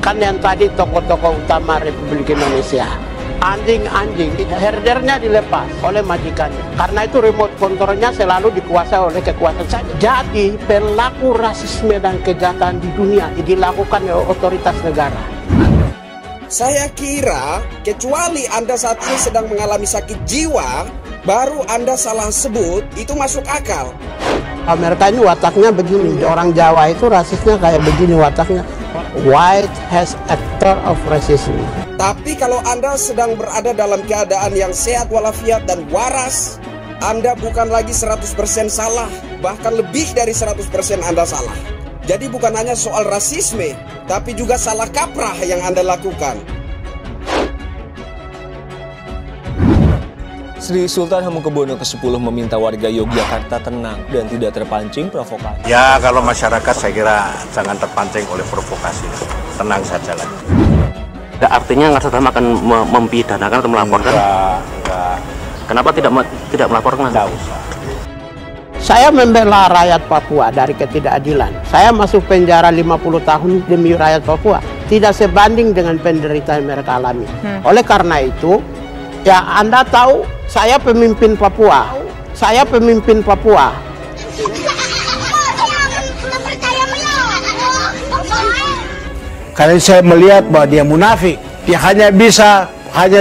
Kan yang tadi tokoh-tokoh utama Republik Indonesia, anjing-anjing herdernya dilepas oleh majikannya. Karena itu remote controlnya selalu dikuasai oleh kekuasaan saja. Jadi perilaku rasisme dan kejahatan di dunia dilakukan oleh otoritas negara. Saya kira kecuali Anda saat ini sedang mengalami sakit jiwa, baru Anda salah sebut, itu masuk akal. Amerika ini wataknya begini, orang Jawa itu rasisnya kayak begini wataknya. White has actor of racism. Tapi kalau Anda sedang berada dalam keadaan yang sehat walafiat dan waras, Anda bukan lagi 100% salah, bahkan lebih dari 100% Anda salah. Jadi bukan hanya soal rasisme, tapi juga salah kaprah yang Anda lakukan. Sri Sultan Hamengkubuwono ke-10 meminta warga Yogyakarta tenang dan tidak terpancing provokasi. Ya, kalau masyarakat saya kira jangan terpancing oleh provokasi. Tenang saja lah. Artinya Ngar Saddam akan mempidanakan atau melaporkan? Enggak. Kenapa tidak melaporkan? Enggak usah. Saya membela rakyat Papua dari ketidakadilan. Saya masuk penjara 50 tahun demi rakyat Papua. Tidak sebanding dengan penderitaan yang mereka alami. Oleh karena itu, ya Anda tahu, saya pemimpin Papua. Saya pemimpin Papua. Karena saya melihat bahwa dia munafik. Dia hanya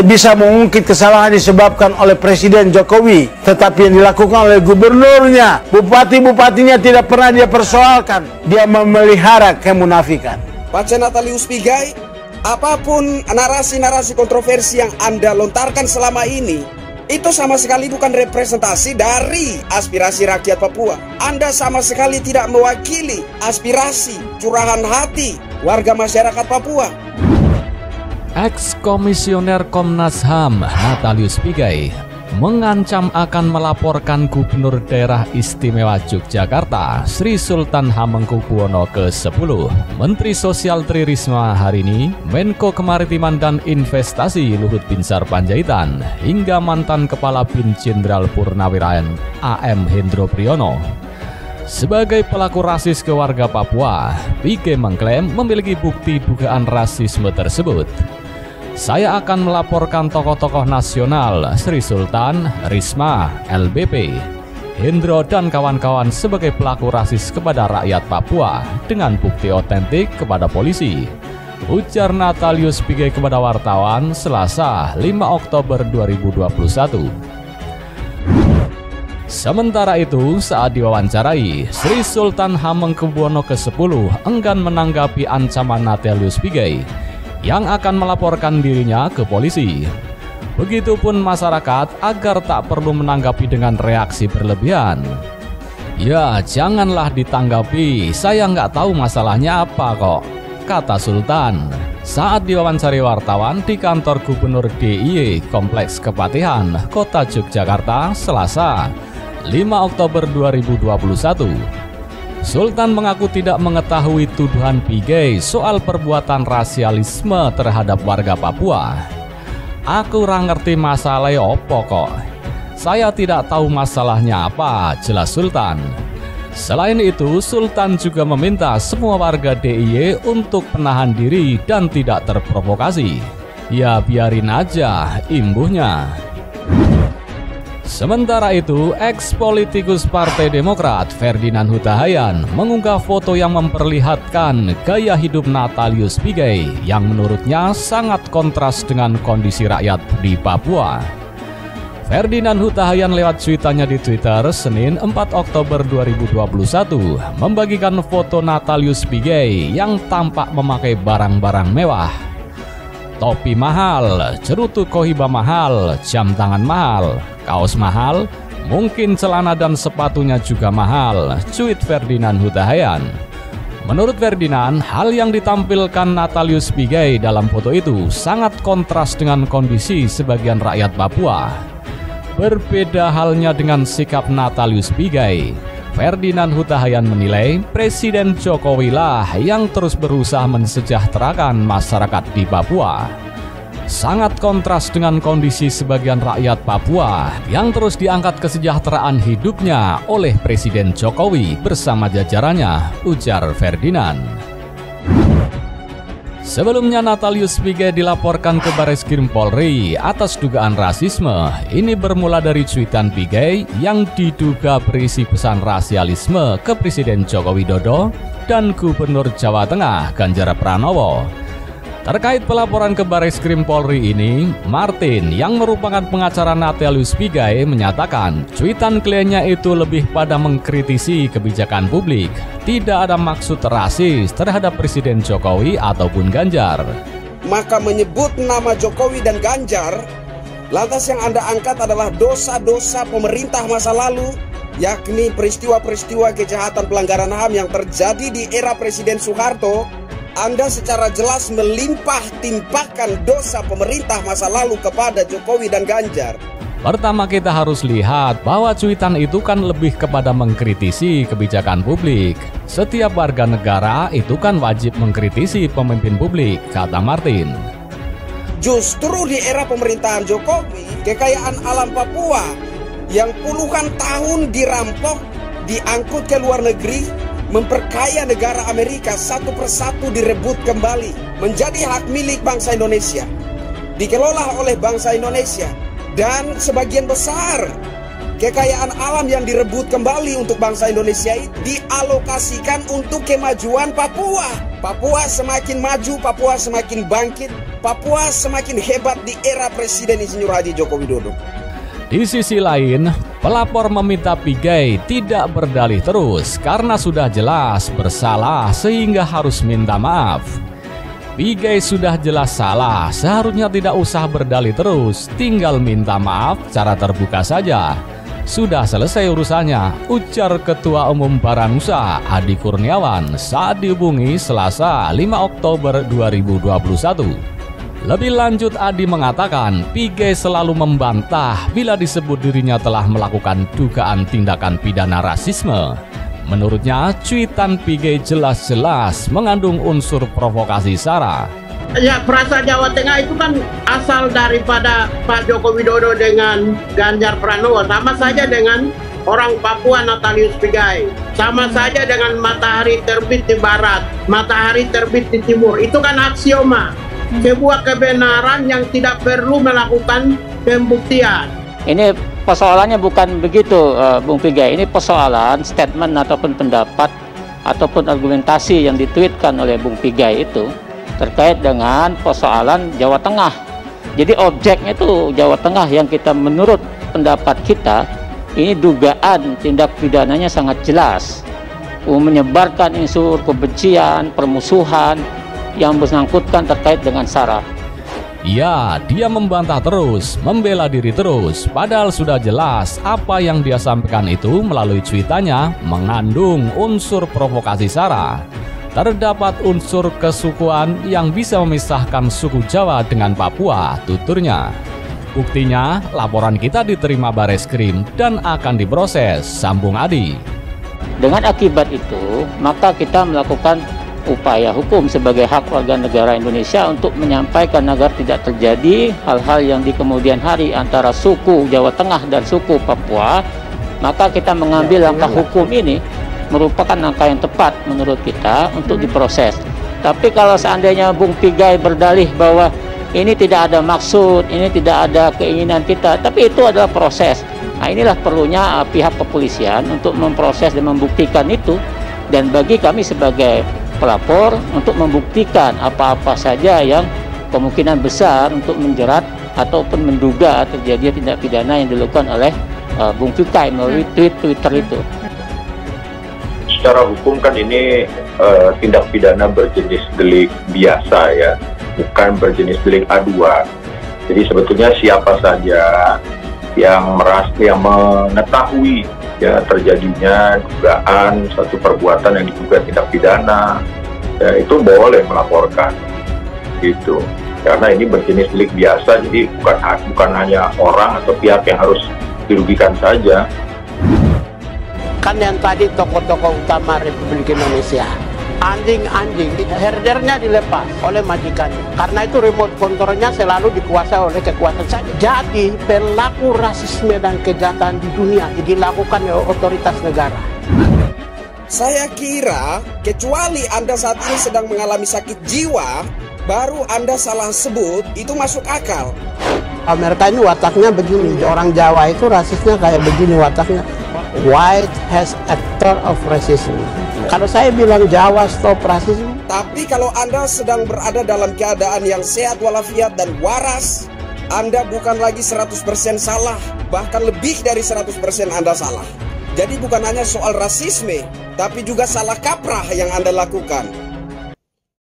bisa mengungkit kesalahan disebabkan oleh Presiden Jokowi. Tetapi yang dilakukan oleh gubernurnya, bupati-bupatinya tidak pernah dia persoalkan. Dia memelihara kemunafikan. Pak Natalius Pigai, apapun narasi-narasi kontroversi yang Anda lontarkan selama ini, itu sama sekali bukan representasi dari aspirasi rakyat Papua. Anda sama sekali tidak mewakili aspirasi, curahan hati warga masyarakat Papua. Ex-komisioner Komnas HAM Natalius Pigai mengancam akan melaporkan Gubernur Daerah Istimewa Yogyakarta Sri Sultan Hamengkubuwono ke-10. Menteri Sosial Tri Risma hari ini, Menko Kemaritiman dan Investasi Luhut Binsar Panjaitan, hingga mantan Kepala Bin Jenderal Purnawirawan AM Hendro Priyono. Sebagai pelaku rasis ke warga Papua, Pigai mengklaim memiliki bukti dugaan rasisme tersebut. Saya akan melaporkan tokoh-tokoh nasional Sri Sultan, Risma, LBP, Hendro dan kawan-kawan sebagai pelaku rasis kepada rakyat Papua dengan bukti otentik kepada polisi, ujar Natalius Pigai kepada wartawan Selasa 5 Oktober 2021. Sementara itu, saat diwawancarai, Sri Sultan Hamengkubuwono ke-10 enggan menanggapi ancaman Natalius Pigai yang akan melaporkan dirinya ke polisi. Begitupun masyarakat agar tak perlu menanggapi dengan reaksi berlebihan. Ya, janganlah ditanggapi, saya nggak tahu masalahnya apa kok, kata Sultan saat diwawancari wartawan di kantor Gubernur DIY Kompleks Kepatihan, Kota Yogyakarta, Selasa 5 Oktober 2021. Sultan mengaku tidak mengetahui tuduhan Pigai soal perbuatan rasialisme terhadap warga Papua. Aku ora ngerti masalahnya opo kok. Saya tidak tahu masalahnya apa, jelas Sultan. Selain itu, Sultan juga meminta semua warga DIY untuk menahan diri dan tidak terprovokasi. Ya biarin aja imbuhnya. Sementara itu, ex-politikus Partai Demokrat Ferdinand Huta Hayan mengunggah foto yang memperlihatkan gaya hidup Natalius Pigai yang menurutnya sangat kontras dengan kondisi rakyat di Papua. Ferdinand Huta Hayan lewat cuitannya di Twitter Senin 4 Oktober 2021 membagikan foto Natalius Pigai yang tampak memakai barang-barang mewah. Topi mahal, cerutu Kohiba mahal, jam tangan mahal, kaos mahal, mungkin celana dan sepatunya juga mahal, cuit Ferdinand Huta Hayan. Menurut Ferdinand, hal yang ditampilkan Natalius Pigai dalam foto itu sangat kontras dengan kondisi sebagian rakyat Papua. Berbeda halnya dengan sikap Natalius Pigai. Ferdinand Huta Hayan menilai Presiden Jokowi lah yang terus berusaha mensejahterakan masyarakat di Papua. Sangat kontras dengan kondisi sebagian rakyat Papua yang terus diangkat kesejahteraan hidupnya oleh Presiden Jokowi bersama jajarannya, ujar Ferdinand. Sebelumnya Natalius Pigai dilaporkan ke Bareskrim Polri atas dugaan rasisme. Ini bermula dari cuitan Pigai yang diduga berisi pesan rasialisme ke Presiden Joko Widodo dan Gubernur Jawa Tengah Ganjar Pranowo. Terkait pelaporan ke Bareskrim Polri ini, Martin yang merupakan pengacara Natalius Pigai menyatakan cuitan kliennya itu lebih pada mengkritisi kebijakan publik, tidak ada maksud rasis terhadap Presiden Jokowi ataupun Ganjar. Maka menyebut nama Jokowi dan Ganjar, lantas yang Anda angkat adalah dosa-dosa pemerintah masa lalu, yakni peristiwa-peristiwa kejahatan pelanggaran HAM yang terjadi di era Presiden Soeharto. Anda secara jelas melimpah timpakan dosa pemerintah masa lalu kepada Jokowi dan Ganjar. Pertama kita harus lihat bahwa cuitan itu kan lebih kepada mengkritisi kebijakan publik. Setiap warga negara itu kan wajib mengkritisi pemimpin publik, kata Martin. Justru di era pemerintahan Jokowi, kekayaan alam Papua yang puluhan tahun dirampok, diangkut ke luar negeri, memperkaya negara Amerika, satu persatu direbut kembali menjadi hak milik bangsa Indonesia, dikelola oleh bangsa Indonesia, dan sebagian besar kekayaan alam yang direbut kembali untuk bangsa Indonesia dialokasikan untuk kemajuan Papua. Papua semakin maju, Papua semakin bangkit, Papua semakin hebat di era Presiden Insinyur Haji Joko Widodo. Di sisi lain, pelapor meminta Pigai tidak berdalih terus karena sudah jelas bersalah sehingga harus minta maaf. Pigai sudah jelas salah, seharusnya tidak usah berdalih terus, tinggal minta maaf secara terbuka saja. Sudah selesai urusannya, ujar Ketua Umum Baranusa Adi Kurniawan saat dihubungi Selasa 5 Oktober 2021. Lebih lanjut, Adi mengatakan Pigai selalu membantah bila disebut dirinya telah melakukan dugaan tindakan pidana rasisme. Menurutnya, cuitan Pigai jelas-jelas mengandung unsur provokasi SARA. Ya, perasa Jawa Tengah itu kan asal daripada Pak Joko Widodo dengan Ganjar Pranowo. Sama saja dengan orang Papua Natalius Pigai. Sama saja dengan matahari terbit di barat, matahari terbit di timur. Itu kan aksioma. Sebuah kebenaran yang tidak perlu melakukan pembuktian. Ini persoalannya bukan begitu, Bung Pigai. Ini persoalan statement ataupun pendapat ataupun argumentasi yang ditweetkan oleh Bung Pigai itu terkait dengan persoalan Jawa Tengah. Jadi objeknya itu Jawa Tengah yang kita menurut pendapat kita ini dugaan tindak pidananya sangat jelas, menyebarkan unsur kebencian, permusuhan yang bersangkutan terkait dengan SARA. Ya, dia membantah terus, membela diri terus, padahal sudah jelas apa yang dia sampaikan itu melalui cuitannya mengandung unsur provokasi SARA. Terdapat unsur kesukuan yang bisa memisahkan suku Jawa dengan Papua, tuturnya. Buktinya, laporan kita diterima Bareskrim dan akan diproses, sambung Adi. Dengan akibat itu, maka kita melakukan upaya hukum sebagai hak warga negara Indonesia untuk menyampaikan agar tidak terjadi hal-hal yang di kemudian hari antara suku Jawa Tengah dan suku Papua. Maka kita mengambil langkah hukum ini merupakan langkah yang tepat menurut kita untuk diproses. Tapi kalau seandainya Bung Pigai berdalih bahwa ini tidak ada maksud, ini tidak ada keinginan kita, tapi itu adalah proses. Nah, inilah perlunya pihak kepolisian untuk memproses dan membuktikan itu, dan bagi kami sebagai pelapor untuk membuktikan apa-apa saja yang kemungkinan besar untuk menjerat ataupun menduga terjadi tindak pidana yang dilakukan oleh Bung Pigai melalui Twitter itu. Secara hukum kan ini tindak pidana berjenis delik biasa ya, bukan berjenis delik aduan. Jadi sebetulnya siapa saja yang mengetahui ya terjadinya dugaan satu perbuatan yang diduga tindak pidana, ya, itu boleh melaporkan gitu, karena ini berjenis delik biasa. Jadi bukan hanya orang atau pihak yang harus dirugikan saja. Kan yang tadi tokoh-tokoh utama Republik Indonesia, anjing-anjing herdernya dilepas oleh majikan, karena itu remote controlnya selalu dikuasai oleh kekuatan saja. Jadi pelaku rasisme dan kejahatan di dunia dilakukan oleh otoritas negara. Saya kira kecuali Anda saat ini sedang mengalami sakit jiwa, baru Anda salah sebut, itu masuk akal. Mereka ini wataknya begini, orang Jawa itu rasisnya kayak begini wataknya. White has actor of racism. Kalau saya bilang Jawa stop racism. Tapi kalau Anda sedang berada dalam keadaan yang sehat walafiat dan waras, Anda bukan lagi 100% salah, bahkan lebih dari 100% Anda salah. Jadi bukan hanya soal rasisme, tapi juga salah kaprah yang Anda lakukan.